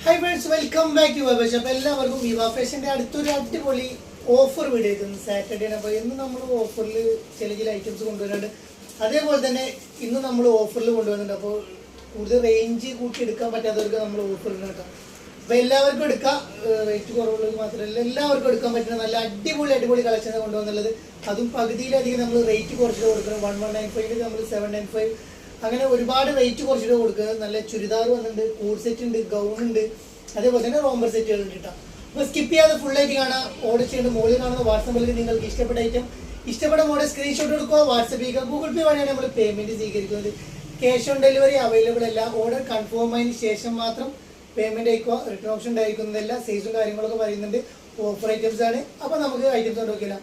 Hi friends, welcome back to our shop. എല്ലാവർക്കും വിവാ ഫാഷന്റെ അടുത്തൊരു അടിപൊളി ഓഫർ വീഡിയോ ആയിരുന്നു സാറ്റർഡേ. അപ്പോൾ ഇന്ന് നമ്മൾ ഓഫറിൽ ചില ഐറ്റംസ് കൊണ്ടുവരുന്നുണ്ട്. അതേപോലെ തന്നെ ഇന്ന് നമ്മൾ ഓഫറിൽ കൊണ്ടുവന്നിട്ടുണ്ട്. അപ്പോൾ കൂടുതൽ റേഞ്ച് കൂട്ടി എടുക്കാൻ പറ്റാത്തവർക്ക് നമ്മൾ ഓഫറിൽ കേട്ടോ. അപ്പോൾ എല്ലാവർക്കും എടുക്കാം, റേറ്റ് കുറവുള്ളത് മാത്രമല്ല എല്ലാവർക്കും എടുക്കാൻ പറ്റുന്ന നല്ല അടിപൊളി കളക്ഷൻ കൊണ്ടുവന്നുള്ളത്. അതും പകുതിയിലധികം നമ്മൾ റേറ്റ് കുറച്ചിട്ട് കൊടുക്കണം. 1195 നമ്മൾ 795 അങ്ങനെ ഒരുപാട് റേറ്റ് കുറച്ചിട്ട് കൊടുക്കുന്നത്. നല്ല ചുരിദാർ വന്നിട്ടുണ്ട്, കോഡ് സെറ്റ് ഉണ്ട്, ഗൗൺ ഉണ്ട്, അതേപോലെ തന്നെ റോംബർ സെറ്റുകൾ ഉണ്ട് കേട്ടോ. അപ്പോൾ സ്കിപ്പ് ചെയ്യാതെ ഫുൾ ആയിട്ട് കാണാം. ഓർഡർ ചെയ്യേണ്ട മുകളിൽ കാണുന്ന വാട്സാപ്പിൽ നിങ്ങൾക്ക് ഇഷ്ടപ്പെട്ട ഐറ്റം ഇഷ്ടപ്പെട്ട മോഡൽ സ്ക്രീൻഷോട്ട് എടുക്കുക, വാട്സപ്പ് ചെയ്യുക. ഗൂഗിൾ പേ വഴിയാണ് നമ്മൾ പേയ്മെന്റ് സ്വീകരിക്കുന്നത്. ക്യാഷ് ഓൺ ഡെലിവറി അവൈലബിൾ അല്ല. ഓർഡർ കൺഫേം ആയതിനു ശേഷം മാത്രം പേയ്മെന്റ് അയക്കുക. റിട്ടേൺ ഓപ്ഷൻ ഉണ്ടായിരിക്കുന്നതല്ല. സൈസും കാര്യങ്ങളൊക്കെ പറയുന്നുണ്ട്. ഓഫർ ഐറ്റംസ് ആണ്. അപ്പോൾ നമുക്ക് ഐറ്റംസ് നോക്കിയാലോ.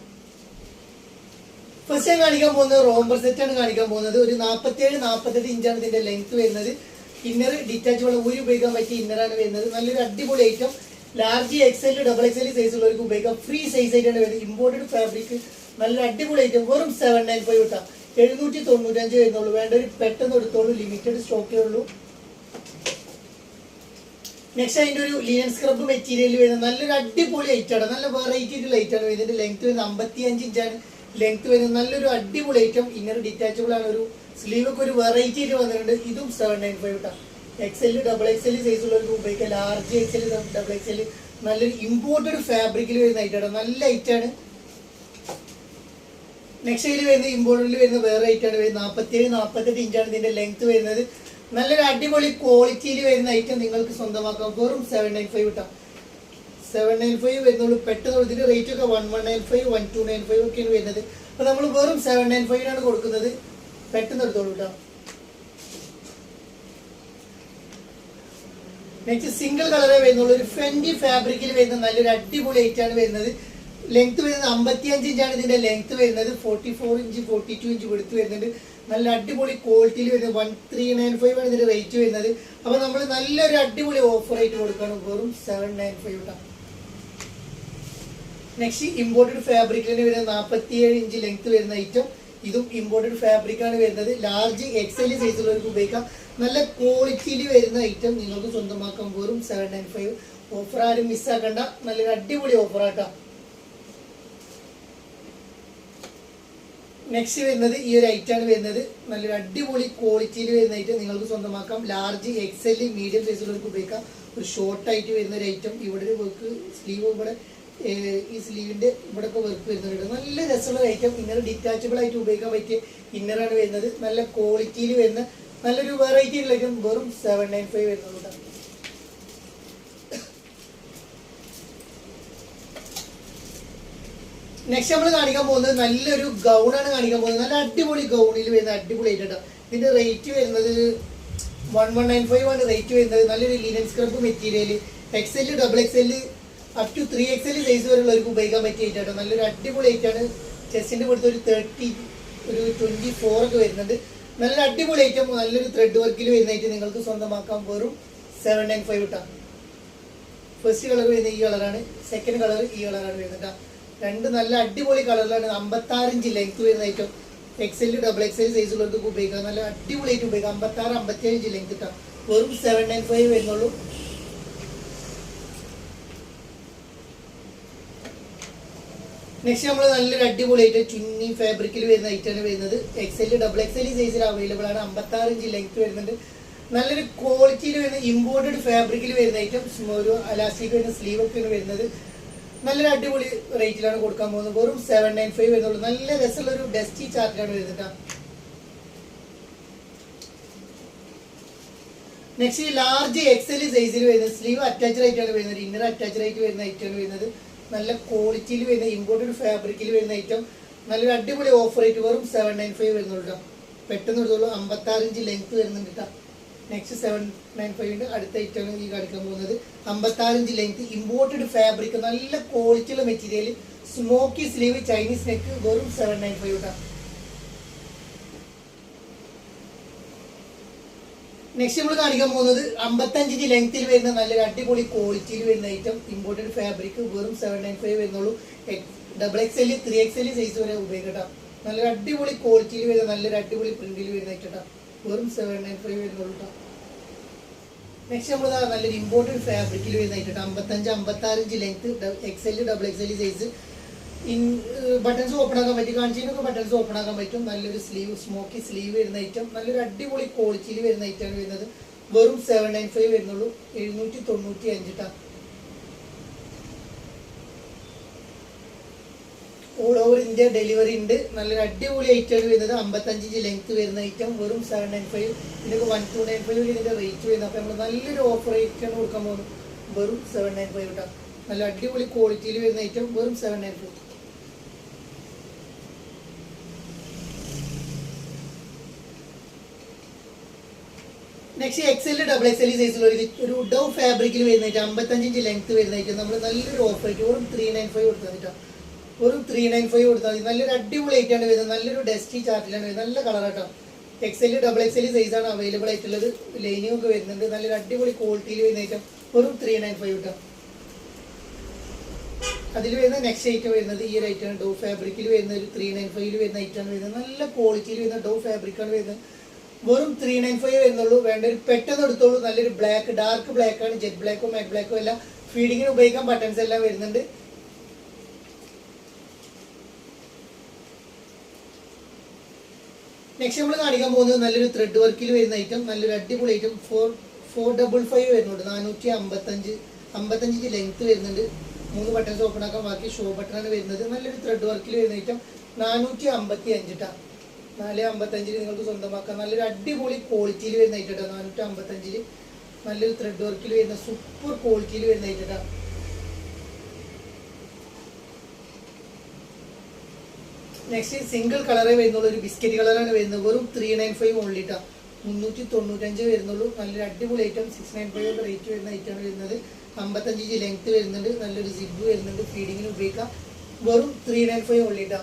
ഫസ്റ്റ് ഞാൻ കാണിക്കാൻ പോകുന്നത് റോംബർ സെറ്റ് ആണ് കാണിക്കാൻ പോകുന്നത്. ഒരു 47-48 ഇഞ്ചാണ് ഇതിന്റെ ലെങ്ത് വരുന്നത്. ഇന്നർ ഡിറ്റാച്ചബിൾ ഊരി ഉപയോഗിക്കാൻ പറ്റിയ ഇന്നറാണ് വരുന്നത്. നല്ലൊരു അടിപൊളി item. Large XL, XXL size ഉള്ളവർക്ക് ഉപയോഗിക്കാം. ഫ്രീ സൈസ് ആയിട്ടാണ് വരുന്നത്. ഇമ്പോർട്ടഡ് ഫാബ്രിക്, നല്ല അടിപൊളി ഐറ്റം. വെറും 795 കിട്ടാം. 795 വരുന്നുള്ളൂ. വേണ്ടവർ പെട്ടെന്ന് എടുത്തോളൂ. ലിമിറ്റഡ് സ്റ്റോക്കേ ഉള്ളൂ. നെക്സ്റ്റ് അതിന്റെ ഒരു ലിനൻ സ്ക്രബ് മെറ്റീരിയൽ വരുന്നത് നല്ലൊരു അടിപൊളി ഐറ്റാണ്. നല്ല വെറൈറ്റി ഐറ്റാണ് വരുന്നത്. ഇതിന്റെ ലെങ്ത് വരുന്നത് 55 ഇഞ്ചാണ് ലെങ്ത് വരുന്നത്. നല്ലൊരു അടിപൊളി ഐറ്റം. ഇന്നർ ഡിറ്റാച്ചബിൾ ആണ്. ഒരു സ്ലീവ് ഒക്കെ ഒരു വെറൈറ്റി ആയിട്ട് വന്നിട്ടുണ്ട്. ഇതും 795 കിട്ടാം. XL, XXL സൈസ് ഉള്ളവർക്ക് ഉപയോഗിക്കാം. ലാർജ് XL, XXL നല്ലൊരു ഇമ്പോർട്ടഡ് ഫാബ്രിക്കിൽ വരുന്ന ഐറ്റാണ്. നല്ല ഐറ്റാണ്. നെക്സ്റ്റ് ഇതിൽ വരുന്നത് ഇമ്പോർട്ടഡിൽ വരുന്ന വേറെ ഐറ്റാണ് വരുന്നത്. 47-48 ഇഞ്ചാണ് ഇതിന്റെ ലെങ്ത് വരുന്നത്. നല്ലൊരു അടിപൊളി ക്വാളിറ്റിയിൽ വരുന്ന ഐറ്റം നിങ്ങൾക്ക് സ്വന്തമാക്കാം. വെറും 795 കിട്ടാം. 795 വരുന്നുള്ളൂ. പെട്ടെന്ന് ഇതിന്റെ റേറ്റ് ഒക്കെ 1195, 1295 ഒക്കെയാണ് വരുന്നത്. അപ്പൊ നമ്മൾ വെറും 795 കൊടുക്കുന്നത്. പെട്ടെന്ന് എടുത്തോളൂ കേട്ടോ. നെക്സ്റ്റ് സിംഗിൾ കളറേ വരുന്നുള്ളൂ. ഒരു ഫെൻഡി ഫാബ്രിക്കിൽ വരുന്ന നല്ലൊരു അടിപൊളി ഐറ്റാണ് വരുന്നത്. ലെങ്ത് വരുന്നത് 55 ഇഞ്ചാണ് ഇതിന്റെ ലെങ്ത് വരുന്നത്. 44 ഇഞ്ച് 42 ഇഞ്ച് വെടുത്ത് വരുന്നുണ്ട്. നല്ല അടിപൊളി ക്വാളിറ്റിയിൽ വരുന്നത്. 1395 ആണ് ഇതിന്റെ റേറ്റ് വരുന്നത്. അപ്പൊ നമ്മൾ നല്ലൊരു അടിപൊളി ഓഫർ ആയിട്ട് കൊടുക്കണം. വെറും 795 കേട്ടോ. നെക്സ്റ്റ് ഇമ്പോർട്ടഡ് ഫാബ്രിക്കിൽ വരുന്നത് 47 ഇഞ്ച് ലെങ്ത് വരുന്ന ഐറ്റം. ഇതും ഇമ്പോർട്ടഡ് ഫാബ്രിക് ആണ് വരുന്നത്. ലാർജ് XL സൈസ് ഉള്ളവർക്ക് ഉപയോഗിക്കാം. നല്ല ക്വാളിറ്റിയിൽ വരുന്ന ഐറ്റം നിങ്ങൾക്ക് സ്വന്തമാക്കാം. വെറും 795. ഓഫർ ആരും മിസ്സാക്കണ്ട. നല്ലൊരു അടിപൊളി ഓഫർ ആട്ടോ. നെക്സ്റ്റ് വരുന്നത് ഈ ഒരു ഐറ്റാണ് വരുന്നത്. നല്ലൊരു അടിപൊളി ക്വാളിറ്റിയിൽ വരുന്ന ഐറ്റം നിങ്ങൾക്ക് സ്വന്തമാക്കാം. ലാർജ് XL മീഡിയം സൈസ് ഉള്ളവർക്ക് ഉപയോഗിക്കാം. ഒരു ഷോർട്ട് ആയിട്ട് വരുന്ന ഒരു ഐറ്റം. ഇവിടെ ഒരു വർക്ക് സ്ലീവ്, ഇവിടെ ഈ സ്ലീവിന്റെ ഇവിടെ ഒക്കെ വർക്ക് വരുന്നുണ്ട്. നല്ല രസമുള്ള ഐറ്റം. ഇന്നർ ഡിറ്റാച്ചബിൾ ആയിട്ട് ഉപയോഗിക്കാൻ പറ്റിയ ഇന്നറാണ് വരുന്നത്. നല്ല ക്വാളിറ്റിയിൽ വരുന്ന നല്ലൊരു വെറൈറ്റി ഉള്ള ഐറ്റം. വെറും 795 വരുന്നുണ്ട്. നെക്സ്റ്റ് നമ്മൾ കാണിക്കാൻ പോകുന്നത് നല്ലൊരു ഗൗണാണ് കാണിക്കാൻ പോകുന്നത്. നല്ല അടിപൊളി ഗൗണിൽ വരുന്ന അടിപൊളി ഐറ്റം. ഇതിന്റെ റേറ്റ് വരുന്നത് 1195 ആണ് റേറ്റ് വരുന്നത്. നല്ലൊരു linen scrub material. XL, XXL up to 3XL size വരെയുള്ളവർക്ക് ഉപയോഗിക്കാൻ പറ്റിയ ഐറ്റാണ്. നല്ലൊരു അടിപൊളി ഐറ്റാണ്. ചെസ്റ്റിന്റെ കൊടുത്ത് ഒരു 30, ഒരു 24 ഒക്കെ വരുന്നുണ്ട്. നല്ല അടിപൊളി ഐറ്റം. നല്ലൊരു ത്രെഡ് വർക്കിൽ വരുന്ന ഐറ്റം നിങ്ങൾക്ക് സ്വന്തമാക്കാം. വെറും 795 കിട്ടാം. ഫസ്റ്റ് കളർ വരുന്നത് ഈ കളറാണ്. സെക്കൻഡ് കളർ ഈ കളറാണ് വരുന്നത്. രണ്ട് നല്ല അടിപൊളി കളറിലാണ്. 56 ഇഞ്ച് ലെങ്ത് വരുന്ന ഐറ്റം. XL, XXL സൈസ് ഉള്ളവർക്ക് ഉപയോഗിക്കാം. നല്ല അടിപൊളി ആയിട്ട് ഉപയോഗിക്കാം. 56, 57 ഇഞ്ച് ലെങ്ത് കിട്ടാം. വെറും 795 വരുന്നുള്ളൂ. നെക്സ്റ്റ് നമ്മൾ നല്ലൊരു അടിപൊളിയായിട്ട് ചുന്നി ഫാബ്രിക്കിൽ വരുന്ന ഐറ്റാണ് വരുന്നത്. XL, XXL സൈസിൽ അവൈലബിൾ ആണ്. 56 ഇഞ്ച് ലെങ്ത് വരുന്നുണ്ട്. നല്ലൊരു ക്വാളിറ്റിയിൽ വരുന്ന ഇമ്പോർട്ടഡ് ഫാബ്രിക്കിൽ വരുന്ന ഐറ്റം. ഒരു അലാസ്റ്റിക് വരുന്ന സ്ലീവ് ഒക്കെയാണ് വരുന്നത്. നല്ലൊരു അടിപൊളി റേറ്റിലാണ് കൊടുക്കാൻ പോകുന്നത്. വെറും 795 വരുന്നുള്ളൂ. നല്ല രസമുള്ള ഒരു ഡസ്റ്റി ചാർട്ടാണ് വരുന്നത്. നെക്സ്റ്റ് ലാർജ് XL സൈസിൽ വരുന്നത്. സ്ലീവ് അറ്റാച്ച്ഡ് ആയിട്ടാണ് വരുന്നത്. ഇന്നർ അറ്റാച്ച്ഡ് ആയിട്ട് വരുന്ന ഐറ്റാണ് വരുന്നത്. നല്ല ക്വാളിറ്റിയിൽ വരുന്ന ഇമ്പോർട്ടഡ് ഫാബ്രിക്കിൽ വരുന്ന ഐറ്റം. നല്ലൊരു അടിപൊളി ഓഫർ ആയിട്ട് വെറും 795 വരുന്നുള്ളൂ. പെട്ടെന്ന് എടുത്തോളൂ. 56 ഇഞ്ച് ലെങ്ത് വരുന്നുണ്ട് കേട്ടോ. നെക്സ്റ്റ് 795 അടുത്ത ഐറ്റമാണ് ഈ കാണിക്കാൻ പോകുന്നത്. 56 ഇഞ്ച് ലെങ്ത് ഇമ്പോർട്ടഡ് ഫാബ്രിക്. നല്ല ക്വാളിറ്റിയുള്ള material. Smoky sleeve, Chinese neck. വെറും 795 കേട്ടോ. നെക്സ്റ്റ് നമ്മൾ കാണിക്കാൻ പോകുന്നത് 55 ഇഞ്ച് ലെങ്ത്തിൽ വരുന്ന നല്ലൊരു അടിപൊളി ക്വാളിറ്റിയിൽ വരുന്ന ഐറ്റം. Imported fabric. വെറും 795 വരുന്നുള്ളൂ. XXL, 3XL സൈസ് വരെ ഉപയോഗിക്കട്ടോ. നല്ലൊരു അടിപൊളി ക്വാളിറ്റിയിൽ വരുന്ന നല്ലൊരു അടിപൊളി പ്രിന്റിൽ വരുന്ന ഐറ്റം. വെറും 795 വരുന്നുള്ളൂ. നെക്സ്റ്റ് നമ്മൾ നല്ലൊരു ഇമ്പോർട്ടൻറ്റ് ഫാബ്രിക്കിൽ വരുന്നതായിട്ട് 55-56 length XL double XL size buttons open ആക്കാൻ പറ്റും. കാണിച്ചതിനൊക്കെ ബട്ടൺസ് ഓപ്പൺ ആക്കാൻ പറ്റും. നല്ലൊരു സ്ലീവ് സ്മോക്കി സ്ലീവ് വരുന്ന ഐറ്റം, നല്ലൊരു അടിപൊളി ക്വാളിറ്റിയിൽ വരുന്ന ഐറ്റമാണ് വരുന്നത്. വെറും 795 വരുന്നുള്ളൂ, 795 ട്ടാ. ഓൾ ഓവർ ഇന്ത്യ ഡെലിവറി ഉണ്ട്. നല്ലൊരു അടിപൊളി ഐറ്റമാണ് വരുന്നത്. 55 ലെങ്ത് വരുന്ന ഐറ്റം വെറും 795. ഇതിനൊക്കെ 1295 ഇതിന്റെ റേറ്റ് വരുന്നത്. അപ്പൊ നമ്മൾ നല്ലൊരു ഓഫർ റേറ്റാണ് കൊടുക്കാൻ പോകുന്നത്. വെറും 795 ട്ടാ. നല്ല അടിപൊളി ക്വാളിറ്റിയിൽ വരുന്ന ഐറ്റം വെറും 795. നെക്സ്റ്റ് XL ഡബിൾ XL സൈസിൽ ഒരു ഡവ് ഫാബ്രിക്കിൽ വരുന്നതായിട്ട് 55 ലെങ്ത് വരുന്നതായിട്ട് നമ്മൾ നല്ലൊരു ഓഫർ ആയിട്ട് വെറും 395 കൊടുത്താൽ വെറും 395 കൊടുത്താൽ മതി. നല്ലൊരു അടിപൊളി ആയിട്ടാണ് വരുന്നത്. നല്ലൊരു ഡസ്റ്റി ചാർട്ടിലാണ് വരുന്നത്. നല്ല കളറാട്ടോ. XL ഡബിൾ XL സൈസാണ് അവൈലബിൾ ആയിട്ടുള്ളത്. ലൈനിങ് ഒക്കെ വരുന്നുണ്ട്. നല്ലൊരു അടിപൊളി ക്വാളിറ്റിയിൽ വരുന്ന ഐറ്റം വെറും 395 ട്ടോ. അതിൽ വരുന്ന നെക്സ്റ്റ് ഐറ്റം വരുന്നത് ഈ ഒരു ഐറ്റമാണ്. ഡോ ഫാബ്രിക്കിൽ വരുന്ന ഒരു 395 വരുന്ന ഐറ്റമാണ് വരുന്നത്. നല്ല ക്വാളിറ്റിയിൽ വരുന്ന ഡോ ഫാബ്രിക്കാണ് വരുന്നത്. വെറും 395 വരുന്നുള്ളൂ. വേണ്ട ഒരു പെട്ടെന്ന് എടുത്തോളൂ. നല്ലൊരു ബ്ലാക്ക് ഡാർക്ക് ബ്ലാക്ക് ആണ്. ജെറ്റ് ബ്ലാക്കോ മാറ്റ് ബ്ലാക്കോ എല്ലാം ഫീഡിങ്ങിന് ഉപയോഗിക്കാൻ ബട്ടൺസ് എല്ലാം വരുന്നുണ്ട്. നെക്സ്റ്റ് നമ്മൾ കാണിക്കാൻ പോകുന്നത് നല്ലൊരു ത്രെഡ് വർക്കിൽ വരുന്ന ഐറ്റം, നല്ലൊരു അടിപൊളി ഐറ്റം. 455 വരുന്നുണ്ട്. 455 ലെങ്ത് വരുന്നുണ്ട്. 3 ബട്ടൺസ് ഓപ്പൺ ആക്കാൻ, ബാക്കി ഷോ ബട്ടണാണ് വരുന്നത്. നല്ലൊരു ത്രെഡ് വർക്കിൽ വരുന്ന ഐറ്റം 455 ട്ടാ. 455 നിങ്ങൾക്ക് സ്വന്തമാക്കാം. നല്ലൊരു അടിപൊളി ക്വാളിറ്റിയിൽ വരുന്ന ഐറ്റം കേട്ടോ. 455 നല്ലൊരു ത്രെഡ് വർക്കിൽ വരുന്ന സൂപ്പർ ക്വാളിറ്റിയിൽ വരുന്ന ഐറ്റം കേട്ടോ. നെക്സ്റ്റ് സിംഗിൾ കളറേ വരുന്നുള്ളൂ. ഒരു ബിസ്ക്കറ്റ് കളറാണ് വരുന്നത്. വെറും 395 ഓൺലി ട്ടാ. 395 വരുന്നുള്ളൂ. നല്ലൊരു അടിപൊളി ഐറ്റം. 695 റേറ്റ് വരുന്ന ഐറ്റമാണ് വരുന്നത്. 55 ലെങ്ത് വരുന്നുണ്ട്. നല്ലൊരു സിബ് വരുന്നുണ്ട്. ഫീഡിങ്ങിന് ഉപയോഗിക്കാം. വെറും 395 ഓൺലി ട്ടാ.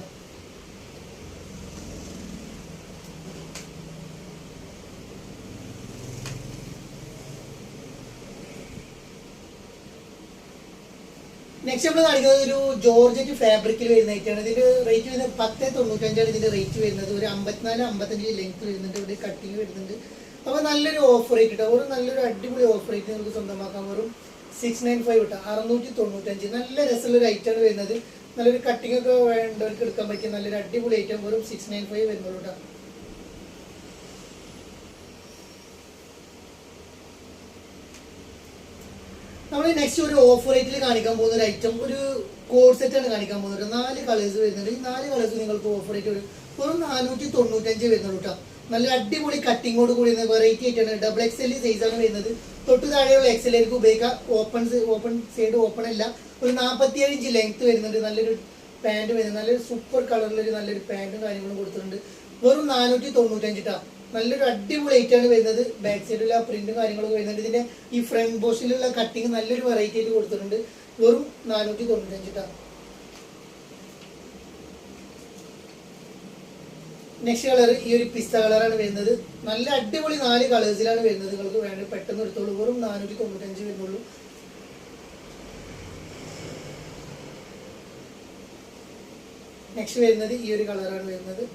നെക്സ്റ്റ് നമ്മൾ കാണിക്കുന്നത് ഒരു ജോർജറ്റ് ഫാബ്രിക്കിൽ വരുന്ന ഐറ്റാണ്. ഇതിന്റെ റേറ്റ് വരുന്നത് 1095 ഇതിന്റെ റേറ്റ് വരുന്നത്. ഒരു 54-55 ലെങ്ത് വരുന്നുണ്ട്. ഇവിടെ കട്ടിങ് വരുന്നുണ്ട്. അപ്പൊ നല്ലൊരു ഓഫർ റേറ്റ് കിട്ടും. ഒരു നല്ലൊരു അടിപൊളി ഓഫർ റേറ്റ് നിങ്ങൾക്ക് സ്വന്തമാക്കാൻ. വെറും 695 കിട്ടാം. 695. നല്ല രസമുള്ള ഒരു ഐറ്റാണ് വരുന്നത്. നല്ലൊരു കട്ടിങ് ഒക്കെ വേണ്ടവർക്ക് എടുക്കാൻ പറ്റിയ നല്ലൊരു അടിപൊളി ഐറ്റം. വെറും 695 വരുന്നുള്ളൂ കേട്ടോ. നമ്മൾ നെക്സ്റ്റ് ഒരു ഓഫർ റേറ്റിൽ കാണിക്കാൻ പോകുന്ന ഒരു ഐറ്റം, ഒരു കോഡ് സെറ്റ് ആണ് കാണിക്കാൻ പോകുന്നത്. 4 കളേഴ്സ് വരുന്നുണ്ട്. ഈ 4 കളേഴ്സ് നിങ്ങൾക്ക് ഓഫർ റേറ്റ് വരും. വെറും 495 വരുന്നുള്ളൂ കേട്ടോ. നല്ല അടിപൊളി കട്ടിങ്ങോട് കൂടി വെറൈറ്റി ആയിട്ടാണ്. ഡബിൾ XL സൈസാണ് വരുന്നത്. തൊട്ട് താഴെയുള്ള XLക്ക് ഉപയോഗിക്കാം. ഓപ്പൺ സൈഡ് ഓപ്പൺ അല്ല. ഒരു 47 ഇഞ്ച് ലെങ്ത് വരുന്നുണ്ട്. നല്ലൊരു പാൻറ് വരുന്നത്. നല്ലൊരു സൂപ്പർ കളറിലൊരു നല്ലൊരു പാൻറ്റും കാര്യങ്ങളും കൊടുത്തിട്ടുണ്ട്. വെറും 495 ട്ടാ. നല്ലൊരു അടിപൊളി ഐറ്റാണ് വരുന്നത്. ബാക്ക് സൈഡിലുള്ള പ്രിന്റും കാര്യങ്ങളൊക്കെ വരുന്നുണ്ട്. ഇതിന്റെ ഈ ഫ്രണ്ട് പോർഷനിലുള്ള കട്ടിങ് നല്ലൊരു വെറൈറ്റി ആയിട്ട് കൊടുത്തിട്ടുണ്ട്. വെറും 495 ട്ടാ. നെക്സ്റ്റ് കളർ ഈ ഒരു പിസ്ത കളറാണ് വരുന്നത്. നല്ല അടിപൊളി 4 കളേഴ്സിലാണ് വരുന്നത്. നിങ്ങൾക്ക് വേണ്ട പെട്ടെന്ന് എടുത്തോളൂ. വെറും 495 വരുന്നുള്ളൂ. നെക്സ്റ്റ് വരുന്നത് ഈ ഒരു കളറാണ് വരുന്നത്.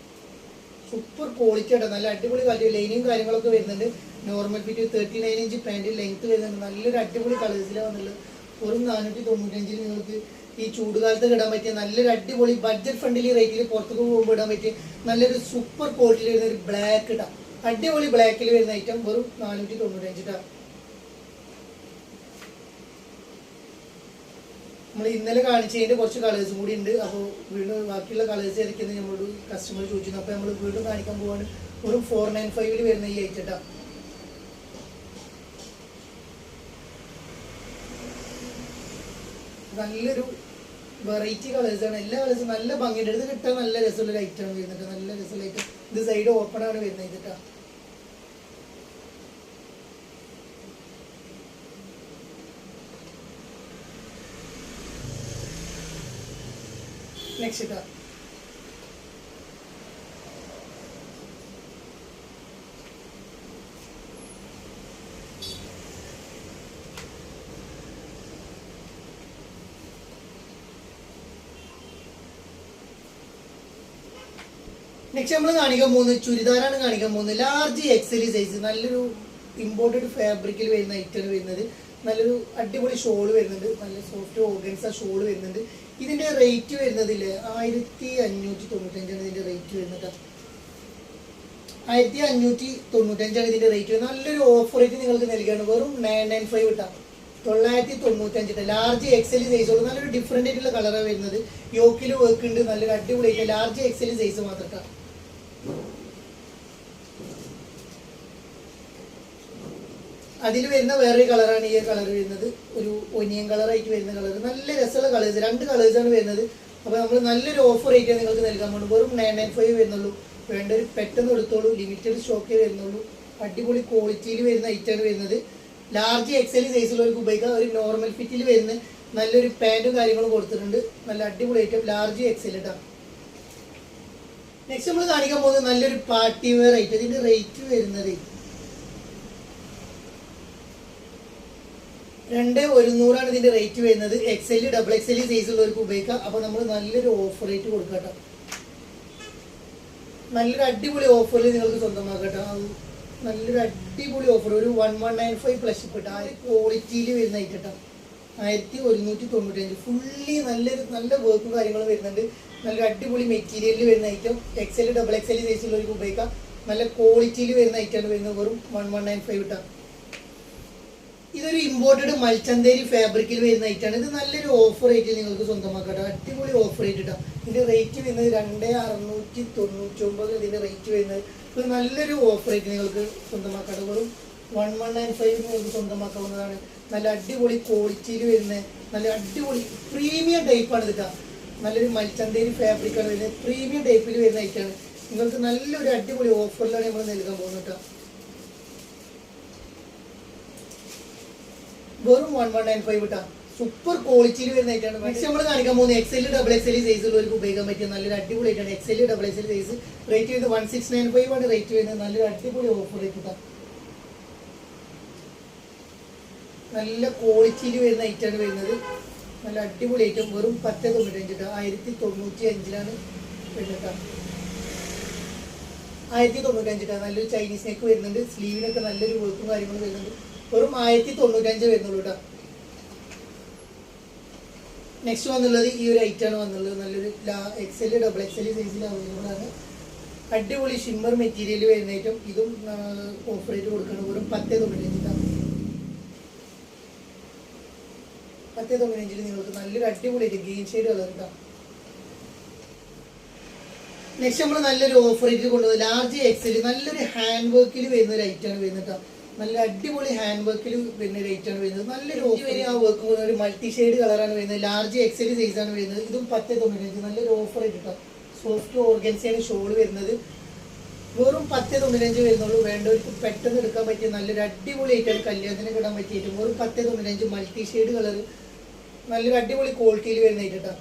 സൂപ്പർ ക്വാളിറ്റി ആണ്. നല്ല അടിപൊളി ക്വാളിറ്റി. ലൈനിങ് കാര്യങ്ങളൊക്കെ വരുന്നുണ്ട്. Normal fit 39 inch pant length വരുന്നുണ്ട്. നല്ലൊരു അടിപൊളി കളേഴ്സിലാണ് വന്നുള്ളത്. വെറും 495 നിങ്ങൾക്ക് ഈ ചൂടുകാലത്ത് ഇടാൻ പറ്റിയ നല്ലൊരു അടിപൊളി ബഡ്ജറ്റ് ഫ്രണ്ട്ലി റേറ്റിൽ പുറത്തേക്ക് പോകുമ്പോൾ ഇടാൻ പറ്റിയ നല്ലൊരു സൂപ്പർ ക്വാളിറ്റിയിൽ വരുന്ന ഒരു ബ്ലാക്ക് ഇടാം. അടിപൊളി ബ്ലാക്കിൽ വരുന്ന ഐറ്റം. വെറും 495 ട്ടാ. നമ്മൾ ഇന്നലെ കാണിച്ചതിന്റെ കുറച്ച് കളേഴ്സും കൂടി ഉണ്ട്. അപ്പോൾ വീണ്ടും ബാക്കിയുള്ള കളേഴ്സ് ഏതൊക്കെയെന്ന് നമ്മളോട് കസ്റ്റമർ ചോദിച്ചിരുന്നു. അപ്പോൾ നമ്മൾ വീണ്ടും കാണിക്കാൻ പോവാണ്. ഒരു 495 വരുന്ന ഈ ഐറ്റം. നല്ലൊരു വെറൈറ്റി കളേഴ്സാണ്. എല്ലാ കളേഴ്സും നല്ല ഭംഗിയുണ്ട്. ഇത് കിട്ടാൻ നല്ല രസമുള്ള ഐറ്റമാണ് വരുന്നത്. നല്ല രസമുള്ള ഐറ്റം. ഇത് സൈഡ് ഓപ്പൺ ആണ് വരുന്നത് ഇതിട്ടാ. നെക്സ്റ്റ് ഇട്ടാ. നെക്സ്റ്റ് നമ്മൾ കാണിക്കാൻ പോകുന്നത് ചുരിദാറാണ് കാണിക്കാൻ പോകുന്നത്. Large XL size. നല്ലൊരു ഇമ്പോർട്ടഡ് ഫാബ്രിക്കിൽ വരുന്ന ഐറ്റമാണ് വരുന്നത്. നല്ലൊരു അടിപൊളി ഷോൾ വരുന്നുണ്ട്, നല്ല സോഫ്റ്റ് ഓർഗൻസ ഷോൾ വരുന്നുണ്ട്. ഇതിന്റെ റേറ്റ് വരുന്നതില്ലേ 1595 ഇതിന്റെ റേറ്റ് വരുന്നത്. 1595 ഇതിന്റെ റേറ്റ്. നല്ലൊരു ഓഫർ റേറ്റ് നിങ്ങൾക്ക് നൽകുകയാണ്. വെറും 995 ഇട്ടാ 995 ലാർജ് എക്സൽ സൈസോളൂ. നല്ലൊരു ഡിഫറെന്റ് ആയിട്ടുള്ള കളറാണ് വരുന്നത്. യോക്കിൽ വർക്ക് ഉണ്ട്, നല്ലൊരു അടിപൊളി ആയിട്ട് ലാർജ് എക്സൽ സൈസ് മാത്രം. അതിൽ വരുന്ന വേറൊരു കളറാണ് ഈ കളർ വരുന്നത്. ഒരു ഒനിയൻ കളറായിട്ട് വരുന്ന കളർ. നല്ല രസമുള്ള കളേഴ്സ്, 2 കളേഴ്സാണ് വരുന്നത്. അപ്പോൾ നമ്മൾ നല്ലൊരു ഓഫർ റേറ്റ് നിങ്ങൾക്ക് നൽകാൻ പോകുന്നു. വെറും 995 വരുന്നുള്ളൂ. വേണ്ടൊരു പെട്ടെന്ന് എടുത്തോളൂ, ലിമിറ്റഡ് സ്റ്റോക്കേ വരുന്നുള്ളൂ. അടിപൊളി ക്വാളിറ്റിയിൽ വരുന്ന ഐറ്റാണ് വരുന്നത്. ലാർജ് എക്സൽ സൈസുള്ളവർക്ക് ഉപയോഗിക്കാം. ഒരു നോർമൽ ഫിറ്റിൽ വരുന്ന നല്ലൊരു പാൻറ്റും കാര്യങ്ങളും കൊടുത്തിട്ടുണ്ട്. നല്ല അടിപൊളി ഐറ്റം ലാർജ് എക്സൽ ഇട്ടാ. നെക്സ്റ്റ് നമ്മൾ കാണിക്കാൻ പോകുന്നത് നല്ലൊരു പാർട്ടി വെയർ ഐറ്റം. ഇതിന്റെ റേറ്റ് വരുന്നത് 2100 ഇതിന്റെ റേറ്റ് വരുന്നത്. XL XXL സൈസ് ഉള്ളവർക്ക് ഉപയോഗിക്കാം. അപ്പൊ നമ്മൾ നല്ലൊരു ഓഫർ റേറ്റ് കൊടുക്കട്ടോ. നല്ലൊരു അടിപൊളി ഓഫറിൽ നിങ്ങൾക്ക് സ്വന്തമാക്കട്ടോ. നല്ലൊരു അടിപൊളി ഓഫർ. ഒരു 1195 പ്ലസ് ഇട്ട ആ ക്വാളിറ്റിയിൽ വരുന്ന ഐറ്റം 1195. ഫുള്ളി നല്ല വർക്കും കാര്യങ്ങളും വരുന്നുണ്ട്. നല്ല അടിപൊളി മെറ്റീരിയലിൽ വരുന്ന ഐറ്റം. XL XXL സൈസ് ഉള്ളവർക്ക് ഉപയോഗിക്കാം. നല്ല ക്വാളിറ്റിയിൽ വരുന്ന ഐറ്റമാണ് വരുന്നത്. വെറും 1195 ഇട്ടാ. ഇതൊരു ഇമ്പോർട്ടഡ് മൽച്ചന്തേരി ഫാബ്രിക്കിൽ വരുന്ന ഐറ്റാണ്. ഇത് നല്ലൊരു ഓഫർ റേറ്റ് നിങ്ങൾക്ക് സ്വന്തമാക്കട്ടോ. അടിപൊളി ഓഫർ റേറ്റ് ഇട്ടാ. ഇതിന്റെ റേറ്റ് വരുന്നത് 2699 ഇതിന്റെ റേറ്റ് വരുന്നത്. ഇത് നല്ലൊരു ഓഫർ റേറ്റ് നിങ്ങൾക്ക് സ്വന്തമാക്കട്ടോ. വെറും 1195 നിങ്ങൾക്ക് സ്വന്തമാക്കാവുന്നതാണ്. നല്ല അടിപൊളി ക്വാളിറ്റിയിൽ വരുന്ന നല്ല അടിപൊളി പ്രീമിയം ടൈപ്പാണ് ഇതാ. നല്ലൊരു മൽച്ചന്തേരി ഫാബ്രിക്കാണ് വരുന്നത്. പ്രീമിയം ടൈപ്പിൽ വരുന്ന ഐറ്റാണ്. നിങ്ങൾക്ക് നല്ലൊരു അടിപൊളി ഓഫറിലാണ് നമ്മൾ നൽകാൻ പോകുന്നത് കേട്ടോ. വെറും 1195 ഇട്ടാ. സൂപ്പർ ക്വാളിറ്റിയിൽ വരുന്ന ഐറ്റാണ്. നെക്സ്റ്റ് നമ്മൾ കാണിക്കാൻ പോകുന്നത് XL XXL സൈസ് ഉള്ളവർക്ക് ഉപയോഗിക്കാൻ പറ്റിയ നല്ലൊരു അടിപൊളി ഐറ്റാണ്. XL XXL സൈസ് റേറ്റ് വരുന്നത് 1695 ആണ് റേറ്റ് വരുന്നത്. നല്ലൊരു അടിപൊളി ഓഫർ റേറ്റ് ഇട്ടാ. നല്ല ക്വാളിറ്റിയിൽ വരുന്ന ഐറ്റാണ് വരുന്നത്. നല്ല അടിപൊളി ഐറ്റം. വെറും 1095 ഇട്ടാ. 1095 വരുന്നത്. 1095 ഇട്ടാ. നല്ലൊരു ചൈനീസ് നെക്ക് വരുന്നുണ്ട്. സ്ലീവിനൊക്കെ നല്ലൊരു വർക്കും കാര്യങ്ങളും വരുന്നുണ്ട്. വെറും 1095 വരുന്നുള്ളൂ കേട്ടോ. നെക്സ്റ്റ് വന്നുള്ളത് ഈ ഒരു ഐറ്റാണ് വന്നുള്ളത്. നല്ലൊരു XL XXL സൈസിൽ അവൈലബിൾ ആണ്. അടിപൊളി ഷിമ്മർ മെറ്റീരിയൽ വരുന്ന ഐറ്റം. ഇതും ഓഫർ റേറ്റ് കൊടുക്കണം. വെറും 1095. 1095 നിങ്ങൾക്ക് നല്ലൊരു അടിപൊളി ഐറ്റം ഗ്രീൻ ഷെയ്ഡ് കളർ കേട്ടോ. നെക്സ്റ്റ് നമ്മൾ നല്ലൊരു ഓഫർ റേറ്റ് കൊണ്ടുവന്നത് ലാർജ് XL നല്ലൊരു ഹാൻഡ് വർക്കിൽ വരുന്ന ഒരു ഐറ്റാണ് വരുന്നത് കേട്ടോ. നല്ല അടിപൊളി ഹാൻഡ് വർക്കിൽ വരുന്ന ഒരു ഐറ്റാണ് വരുന്നത്. നല്ലൊരു ഓഫർ. ആ വർക്ക് ഒരു മൾട്ടി ഷെയ്ഡ് കളറാണ് വരുന്നത്. ലാർജ് XL സൈസാണ് വരുന്നത്. ഇതും 1095 നല്ലൊരു ഓഫർ റേറ്റ് കേട്ടോ. സോഫ്റ്റ് ഓർഗൻസയാണ് ഷോൾ വരുന്നത്. വെറും 1095 വരുന്നുള്ളൂ. വേണ്ടവർക്ക് പെട്ടെന്ന് എടുക്കാൻ പറ്റിയ നല്ലൊരു അടിപൊളി ഐറ്റാണ്. കല്യാണത്തിന് ഇടാൻ പറ്റിയ ഐറ്റം. വെറും 1095 മൾട്ടി ഷെയ്ഡ് കളർ നല്ലൊരു അടിപൊളി ക്വാളിറ്റിയിൽ വരുന്ന ഐറ്റം കേട്ടോ.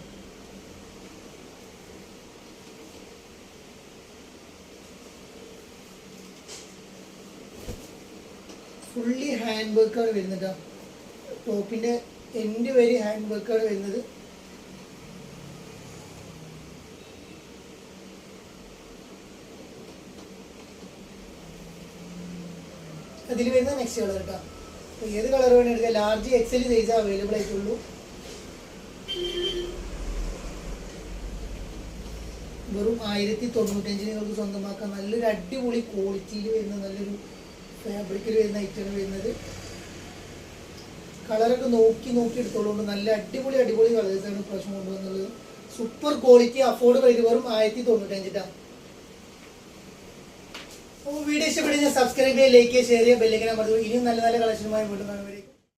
ഫുള്ളി ഹാൻഡ് വർക്കാണ് വരുന്നത്. ടോപ്പിന്റെ എൻഡ് വരെ ഹാൻഡ് വർക്കാണ് വരുന്നത്. അതിൽ വരുന്ന നെക്സ്റ്റ് കളർ കേട്ടോ. ഏത് കളർ വേണം എടുക്കാം. ലാർജ് XL സൈസ് അവൈലബിൾ ആയിട്ടുള്ളൂ. വെറും 1095 നിങ്ങൾക്ക് സ്വന്തമാക്കാം. നല്ലൊരു അടിപൊളി ക്വാളിറ്റിയിൽ വരുന്ന നല്ലൊരു ഫാബ്രിക്കിൽ വരുന്ന ഐറ്റമാണ് വരുന്നത്. കളറൊക്കെ നോക്കി എടുത്തോളുകൊണ്ട് നല്ല അടിപൊളി കളേഴ്സാണ് ഇപ്രാവശ്യം കൊണ്ടുവന്നുള്ളത്. സൂപ്പർ ക്വാളിറ്റി അഫോർഡബിൾ ആയിട്ട് വെറും 1095. അപ്പോൾ വീഡിയോ ഇഷ്ടപ്പെടുന്ന സബ്സ്ക്രൈബ് ചെയ്യുക, ലൈക്ക് ചെയ്യുക, ഷെയർ ചെയ്യുക, ബെല്ലൈക്കൻ അമർത്തുക. ഇനിയും നല്ല കളക്ഷനുമായി വീണ്ടും കാണുമ്പോൾ